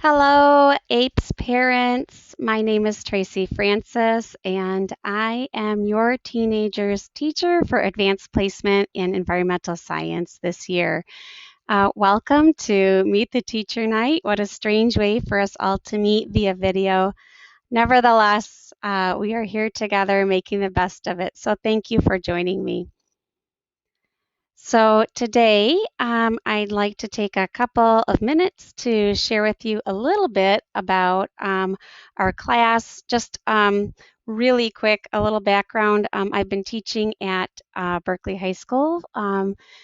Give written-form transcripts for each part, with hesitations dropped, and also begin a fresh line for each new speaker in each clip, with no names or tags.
Hello, APES parents. My name is Tracy Francis, and I am your teenager's teacher for advanced placement in environmental science this year. Welcome to Meet the Teacher Night. What a strange way for us all to meet via video. Nevertheless, we are here together making the best of it. So thank you for joining me. So today, I'd like to take a couple of minutes to share with you a little bit about our class. Just really quick, a little background. I've been teaching at Berkeley High School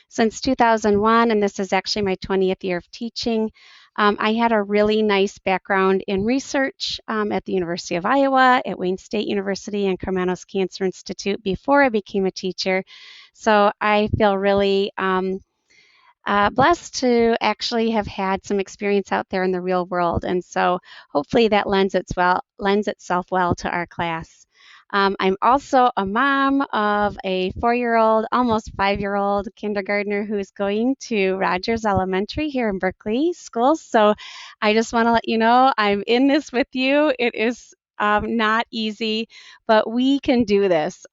since 2001, and this is actually my 20th year of teaching. I had a really nice background in research at the University of Iowa, at Wayne State University, and Karmanos Cancer Institute before I became a teacher. So I feel really blessed to actually have had some experience out there in the real world. And so hopefully that lends itself well to our class. I'm also a mom of a 4-year-old, almost 5-year-old kindergartner who is going to Rogers Elementary here in Berkeley schools. So I just want to let you know I'm in this with you. It is not easy, but we can do this.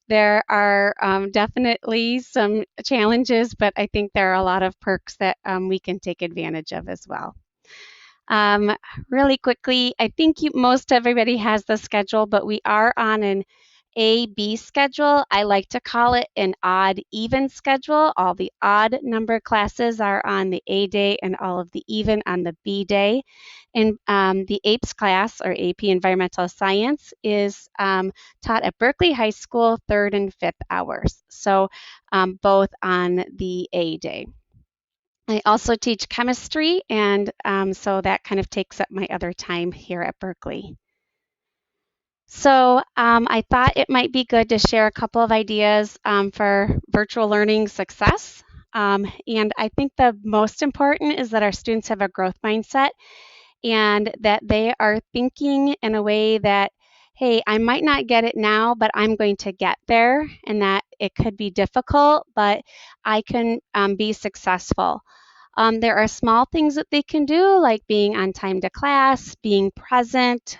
There are definitely some challenges, but I think there are a lot of perks that we can take advantage of as well. Um, Really quickly, I think most everybody has the schedule, but we are on an A-B schedule. I like to call it an odd-even schedule. All the odd number classes are on the A day and all of the even on the B day. And the APES class, or AP Environmental Science, is taught at Berkeley High School 3rd and 5th hours, so both on the A day. I also teach chemistry, and so that kind of takes up my other time here at Berkeley. So I thought it might be good to share a couple of ideas for virtual learning success. And I think the most important is that our students have a growth mindset and that they are thinking in a way that, hey, I might not get it now, but I'm going to get there, and that it could be difficult, but I can be successful. There are small things that they can do, like being on time to class, being present,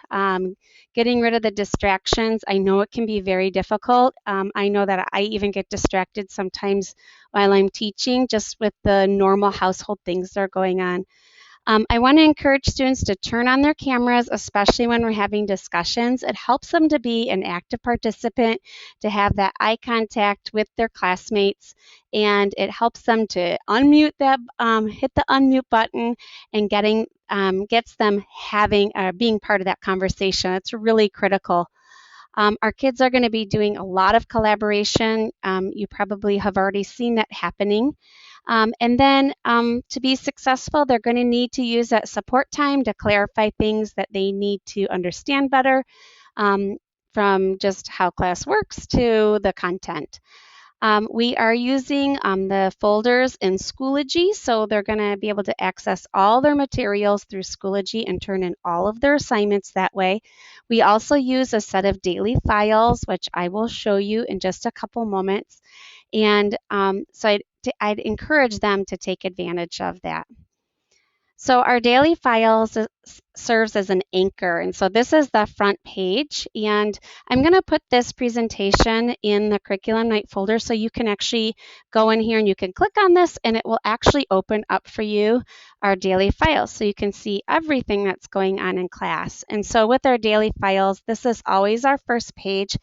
getting rid of the distractions. I know it can be very difficult. I know that I even get distracted sometimes while I'm teaching, just with the normal household things that are going on. I want to encourage students to turn on their cameras, especially when we're having discussions. It helps them to be an active participant, to have that eye contact with their classmates, and it helps them to unmute them, hit the unmute button, and gets them being part of that conversation. It's really critical. Our kids are going to be doing a lot of collaboration. You probably have already seen that happening. And then to be successful, they're going to need to use that support time to clarify things that they need to understand better, from just how class works to the content. We are using the folders in Schoology, so they're going to be able to access all their materials through Schoology and turn in all of their assignments that way. We also use a set of daily files, which I will show you in just a couple moments. And so I'd encourage them to take advantage of that. So our daily files serves as an anchor. And so this is the front page. And I'm going to put this presentation in the curriculum night folder so you can actually go in here and you can click on this and it will actually open up for you our daily files. So you can see everything that's going on in class. And so with our daily files, this is always our first page.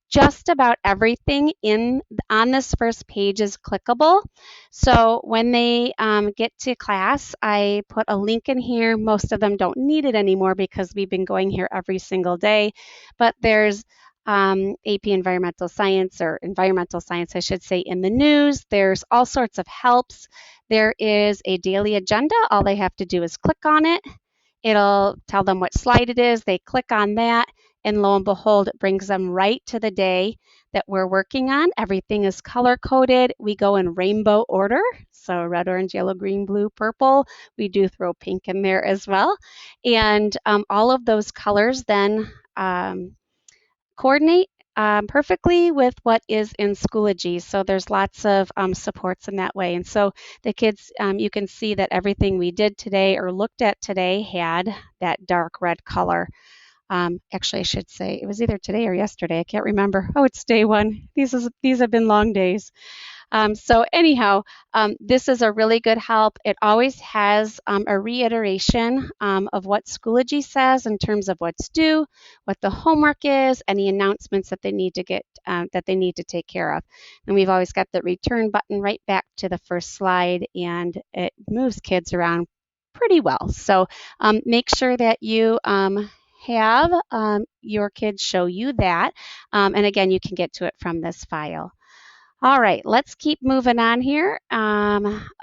Just about everything on this first page is clickable. So when they get to class, I put a link in here. Most of them don't need it anymore because we've been going here every single day. But there's AP Environmental Science, or Environmental Science, I should say, in the news. There's all sorts of helps. There is a daily agenda. All they have to do is click on it. It'll tell them what slide it is. They click on that, and lo and behold, it brings them right to the day that we're working on. Everything is color-coded. We go in rainbow order, so red, orange, yellow, green, blue, purple. We do throw pink in there as well. And all of those colors then coordinate perfectly with what is in Schoology. So there's lots of supports in that way. And so the kids, you can see that everything we did today or looked at today had that dark red color. Actually, I should say it was either today or yesterday. I can't remember. Oh, it's day one. These have been long days. So anyhow, this is a really good help. It always has a reiteration of what Schoology says in terms of what's due, what the homework is, any announcements that they need to get that they need to take care of. And we've always got the return button right back to the first slide, and it moves kids around pretty well. So make sure that you have your kids show you that. And again, you can get to it from this file. All right, let's keep moving on here.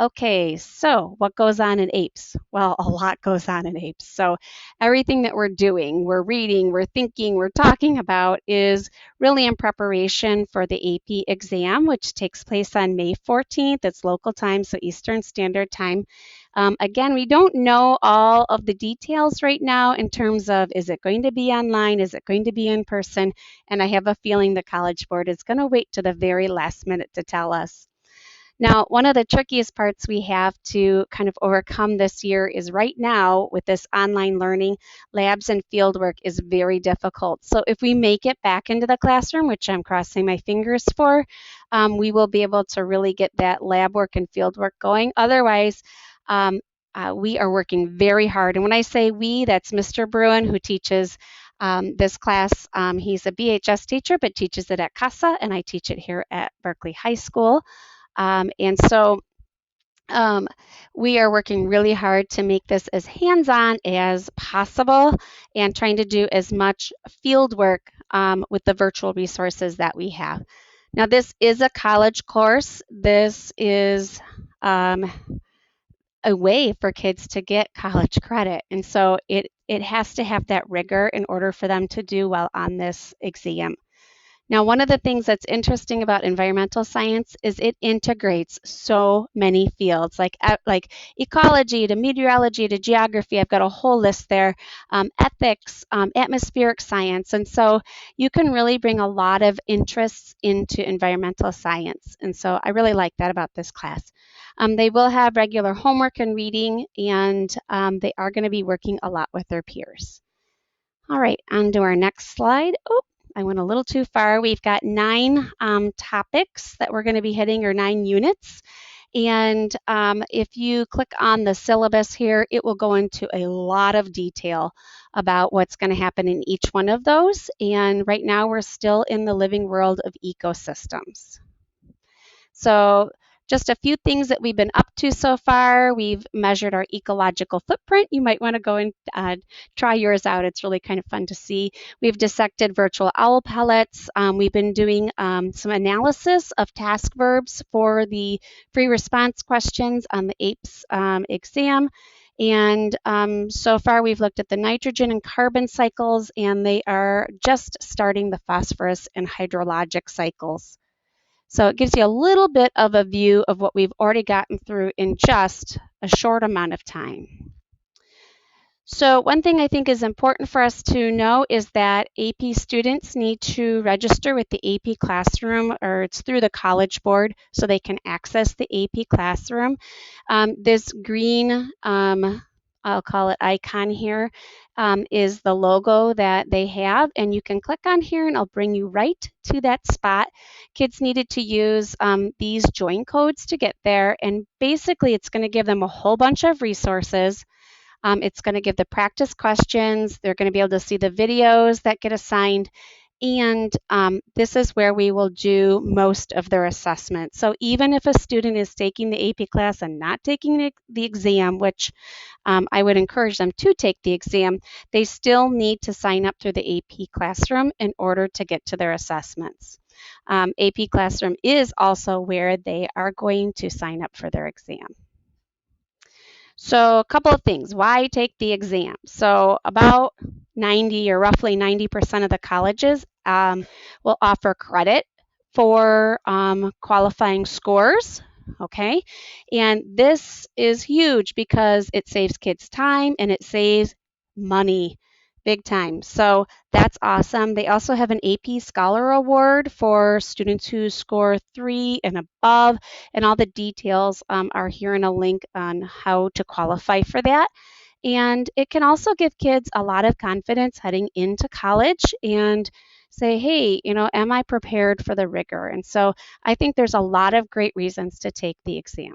Okay, so what goes on in APES? Well, a lot goes on in APES. So everything that we're doing, we're reading, we're thinking, we're talking about is really in preparation for the AP exam, which takes place on May 14th. It's local time, so Eastern Standard Time. Again, we don't know all of the details right now in terms of, is it going to be online? Is it going to be in person? And I have a feeling the College Board is going to wait to the very last minute to tell us. Now, one of the trickiest parts we have to kind of overcome this year is right now with this online learning, labs and fieldwork is very difficult. So if we make it back into the classroom, which I'm crossing my fingers for, we will be able to really get that lab work and fieldwork going. Otherwise, we are working very hard. And when I say we, that's Mr. Bruin, who teaches this class. He's a BHS teacher, but teaches it at CASA, and I teach it here at Berkeley High School. And so we are working really hard to make this as hands-on as possible and trying to do as much field work with the virtual resources that we have. Now, this is a college course. This is a way for kids to get college credit. And so it has to have that rigor in order for them to do well on this exam. Now, one of the things that's interesting about environmental science is it integrates so many fields, like ecology to meteorology to geography. I've got a whole list there, ethics, atmospheric science. And so you can really bring a lot of interests into environmental science. And so I really like that about this class. They will have regular homework and reading, and they are going to be working a lot with their peers. All right, on to our next slide. Oh, I went a little too far. We've got 9 topics that we're going to be hitting, or 9 units. And if you click on the syllabus here, it will go into a lot of detail about what's going to happen in each one of those. And right now we're still in the living world of ecosystems. So just a few things that we've been up to so far. We've measured our ecological footprint. You might want to go and try yours out. It's really kind of fun to see. We've dissected virtual owl pellets. We've been doing some analysis of task verbs for the free response questions on the APES exam. And so far we've looked at the nitrogen and carbon cycles, and they are just starting the phosphorus and hydrologic cycles. So it gives you a little bit of a view of what we've already gotten through in just a short amount of time. So one thing I think is important for us to know is that AP students need to register with the AP Classroom, or it's through the College Board, so they can access the AP Classroom. This green, I'll call it icon here, is the logo that they have, and you can click on here and I'll bring you right to that spot. Kids needed to use these join codes to get there, and basically it's going to give them a whole bunch of resources. It's going to give the practice questions. They're going to be able to see the videos that get assigned, and this is where we will do most of their assessment. So even if a student is taking the AP class and not taking the exam, which I would encourage them to take the exam, they still need to sign up through the AP Classroom in order to get to their assessments. AP Classroom is also where they are going to sign up for their exam. So a couple of things. Why take the exam? So about 90 or roughly 90% of the colleges will offer credit for qualifying scores. Okay, and this is huge because it saves kids time and it saves money. big time. So that's awesome. They also have an AP Scholar Award for students who score 3 and above, and all the details are here in a link on how to qualify for that. And it can also give kids a lot of confidence heading into college and say, hey, am I prepared for the rigor? And so I think there's a lot of great reasons to take the exam.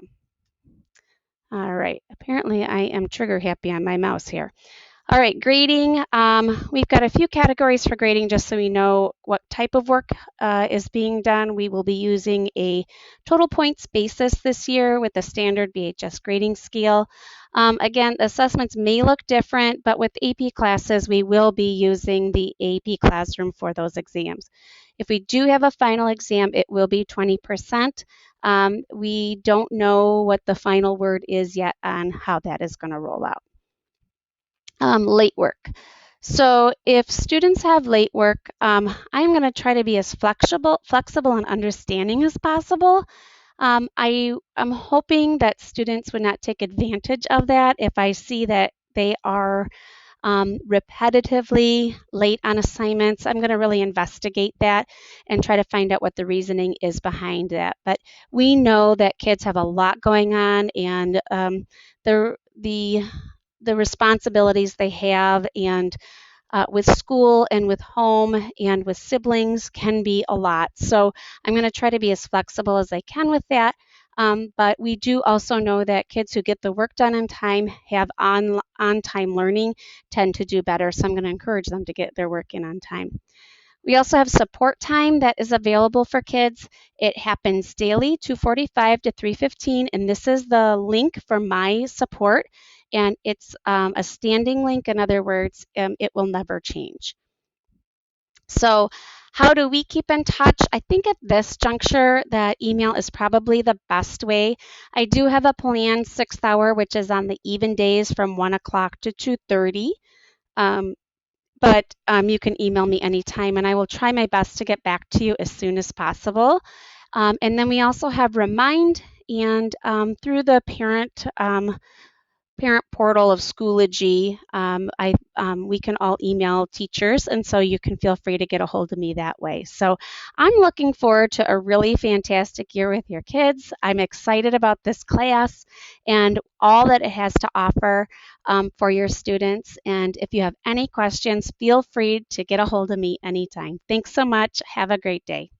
All right, apparently I am trigger happy on my mouse here. All right, grading. We've got a few categories for grading just so we know what type of work is being done. We will be using a total points basis this year with the standard BHS grading scale. Again, the assessments may look different, but with AP classes, we will be using the AP Classroom for those exams. If we do have a final exam, it will be 20%. We don't know what the final word is yet on how that is going to roll out. Late work. So if students have late work, I'm going to try to be as flexible and understanding as possible. I'm hoping that students would not take advantage of that if I see that they are repetitively late on assignments. I'm going to really investigate that and try to find out what the reasoning is behind that. But we know that kids have a lot going on, and the responsibilities they have and with school and with home and with siblings can be a lot. So I'm going to try to be as flexible as I can with that. But we do also know that kids who get the work done on time, have on-time learning, tend to do better. So I'm going to encourage them to get their work in on time. We also have support time that is available for kids. It happens daily, 2:45 to 3:15, and this is the link for my support, and it's a standing link. In other words, it will never change. So how do we keep in touch? I think at this juncture that email is probably the best way. I do have a planned 6th hour, which is on the even days from 1 o'clock to 2:30. But you can email me anytime, and I will try my best to get back to you as soon as possible. And then we also have Remind, and through the parent portal of Schoology, we can all email teachers, and so you can feel free to get a hold of me that way. So I'm looking forward to a really fantastic year with your kids. I'm excited about this class and all that it has to offer for your students. And if you have any questions, feel free to get a hold of me anytime. Thanks so much. Have a great day.